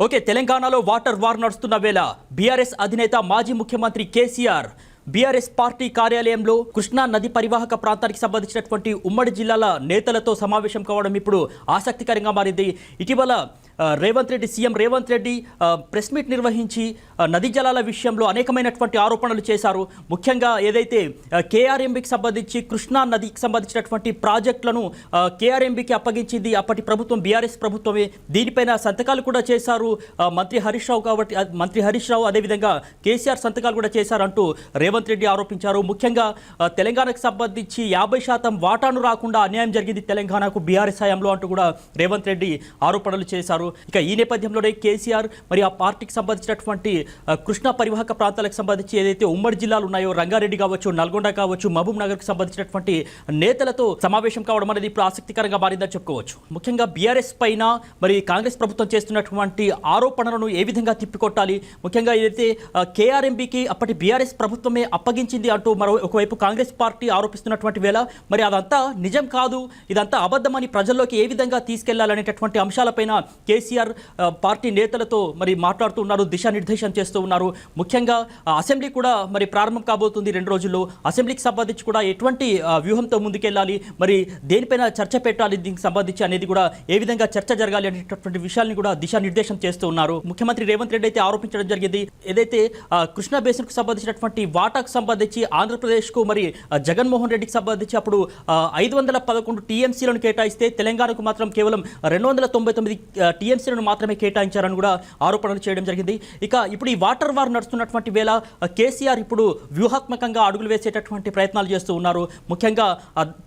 Okay, తెలంగాణలో water war నడుస్తున్న వేళ బీఆర్ఎస్ అధినేత మాజీ ముఖ్యమంత్రి కేసీఆర్ బీఆర్ఎస్ పార్టీ కార్యాలయంలో కృష్ణా నది పరివాహక ప్రాంతానికి సంబంధించినటువంటి ఉమ్మడి జిల్లాల నేతలతో సమావేశం కావడం ఇప్పుడు ఆసక్తికరంగా మారింది. ఇటీవల CM Revanth Reddy press meet నిర్వహించి నదీ జలాల విషయంలో అనేకమైనటువంటి ఆరోపణలు చేశారు. ముఖ్యంగా ఏదైతే కేఆర్ఎంబీకి సంబంధించి కృష్ణా నదికి సంబంధించినటువంటి ప్రాజెక్టులను కేఆర్ఎంబీకి అప్పగించింది అప్పటి ప్రభుత్వం, బీఆర్ఎస్ ప్రభుత్వమే. దీనిపైన సంతకాలు కూడా చేశారు మంత్రి హరీష్ రావు, అదేవిధంగా కేసీఆర్ సంతకాలు కూడా చేశారంటూ రేవంత్ రెడ్డి ఆరోపించారు. ముఖ్యంగా తెలంగాణకు సంబంధించి 50% వాటాను రాకుండా అన్యాయం జరిగింది తెలంగాణకు బీఆర్ఎస్ హయాంలో అంటూ కూడా రేవంత్ రెడ్డి ఆరోపణలు చేశారు. ఇక ఈ నేపథ్యంలోనే కేసీఆర్ మరి ఆ పార్టీకి సంబంధించినటువంటి కృష్ణా పరివాహక ప్రాంతాలకు సంబంధించి ఏదైతే ఉమ్మడి జిల్లాలు ఉన్నాయో, రంగారెడ్డి కావచ్చు, నల్గొండ కావచ్చు, మహబూబ్ నగర్కి సంబంధించినటువంటి నేతలతో సమావేశం కావడం అనేది ఇప్పుడు ఆసక్తికరంగా మారిందని చెప్పుకోవచ్చు. ముఖ్యంగా బీఆర్ఎస్ పైన మరి కాంగ్రెస్ ప్రభుత్వం చేస్తున్నటువంటి ఆరోపణలను ఏ విధంగా తిప్పికొట్టాలి, ముఖ్యంగా ఏదైతే కేఆర్ఎంబీకి అప్పటి బీఆర్ఎస్ ప్రభుత్వమే అప్పగించింది అంటూ మరో ఒకవైపు కాంగ్రెస్ పార్టీ ఆరోపిస్తున్నటువంటి వేళ మరి అదంతా నిజం కాదు, ఇదంతా అబద్ధమని ప్రజల్లోకి ఏ విధంగా తీసుకెళ్లాలనేటటువంటి అంశాలపైన కేసీఆర్ పార్టీ నేతలతో మరి మాట్లాడుతున్నారు, దిశానిర్దేశం చేస్తూ ఉన్నారు. ముఖ్యంగా అసెంబ్లీ కూడా మరి ప్రారంభం కాబోతుంది 2 రోజుల్లో. అసెంబ్లీకి సంబంధించి కూడా ఎటువంటి వ్యూహంతో ముందుకెళ్ళాలి, మరి దేనిపైన చర్చ పెట్టాలి, దీనికి సంబంధించి అనేది కూడా ఏ విధంగా చర్చ జరగాలి అనేటటువంటి విషయాన్ని కూడా దిశానిర్దేశం చేస్తూ ఉన్నారు. ముఖ్యమంత్రి రేవంత్ రెడ్డి అయితే ఆరోపించడం జరిగింది, ఏదైతే కృష్ణా బేసిన్కు సంబంధించినటువంటి వాటాకు సంబంధించి ఆంధ్రప్రదేశ్కు మరి జగన్మోహన్ రెడ్డికి సంబంధించి అప్పుడు 511 టీఎంసీలను కేటాయిస్తే తెలంగాణకు మాత్రం కేవలం 299 టీఎంసీలను మాత్రమే కేటాయించారని కూడా ఆరోపణలు చేయడం జరిగింది. ఇక ఇప్పుడు ఈ వాటర్ వార్ నడుస్తున్నటువంటి వేళ కేసీఆర్ ఇప్పుడు వ్యూహాత్మకంగా అడుగులు వేసేటటువంటి ప్రయత్నాలు చేస్తూ ఉన్నారు. ముఖ్యంగా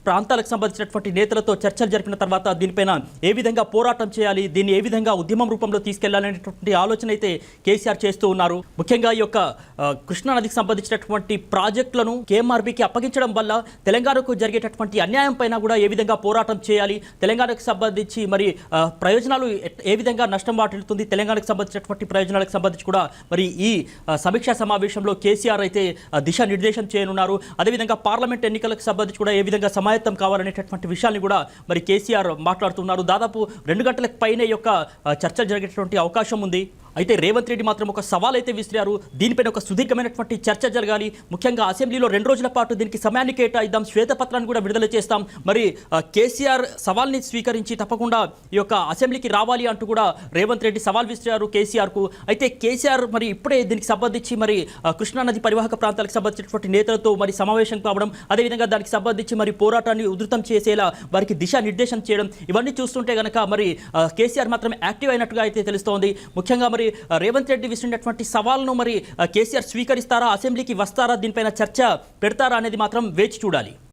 ప్రాంతాలకు సంబంధించినటువంటి నేతలతో చర్చలు జరిపిన తర్వాత దీనిపైన ఏ విధంగా పోరాటం చేయాలి, దీన్ని ఏ విధంగా ఉద్యమం రూపంలో తీసుకెళ్లాలనేటువంటి ఆలోచన అయితే కేసీఆర్ చేస్తూ ఉన్నారు. ముఖ్యంగా ఈ యొక్క కృష్ణా నదికి సంబంధించినటువంటి ప్రాజెక్టులను కేఎంఆర్బీకి అప్పగించడం వల్ల తెలంగాణకు జరిగేటటువంటి అన్యాయం పైన కూడా ఏ విధంగా పోరాటం చేయాలి, తెలంగాణకు సంబంధించి మరి ప్రయోజనాలు ఏ విధంగా నష్టం వాటిల్లుతుంది, తెలంగాణకు సంబంధించినటువంటి ప్రయోజనాలకు సంబంధించి కూడా మరి ఈ సమీక్షా సమావేశంలో కేసీఆర్ అయితే దిశానిర్దేశం చేయనున్నారు. అదేవిధంగా పార్లమెంట్ ఎన్నికలకు సంబంధించి కూడా ఏ విధంగా సమాయత్తం కావాలనేటటువంటి విషయాన్ని కూడా మరి కేసీఆర్ మాట్లాడుతున్నారు. దాదాపు 2 గంటలకు పైనే యొక్క చర్చ జరిగేటటువంటి అవకాశం ఉంది. అయితే రేవంత్ రెడ్డి మాత్రం ఒక సవాల్ అయితే విసిరారు, దీనిపైన ఒక సుదీర్ఘమైనటువంటి చర్చ జరగాలి, ముఖ్యంగా అసెంబ్లీలో 2 రోజుల పాటు దీనికి సమయాన్ని కేటాయిద్దాం, శ్వేతపత్రాన్ని కూడా విడుదల చేస్తాం, మరి కేసీఆర్ సవాల్ని స్వీకరించి తప్పకుండా ఈ యొక్క అసెంబ్లీకి రావాలి అంటూ కూడా రేవంత్ రెడ్డి సవాల్ విసిరారు కేసీఆర్కు. అయితే కేసీఆర్ మరి ఇప్పుడే దీనికి సంబంధించి మరి కృష్ణానది పరివాహక ప్రాంతాలకు సంబంధించినటువంటి నేతలతో మరి సమావేశం కావడం, అదేవిధంగా దానికి సంబంధించి మరి పోరాటాన్ని ఉధృతం చేసేలా వారికి దిశానిర్దేశం చేయడం, ఇవన్నీ చూస్తుంటే కనుక మరి కేసీఆర్ మాత్రం యాక్టివ్ అయినట్టుగా అయితే తెలుస్తోంది. ముఖ్యంగా మరి రేవంత్ రెడ్డి విసిరినటువంటి సవాల్ను మరి కేసీఆర్ స్వీకరిస్తారా, అసెంబ్లీకి వస్తారా, దీనిపైన చర్చ పెడతారా అనేది మాత్రం వేచి చూడాలి.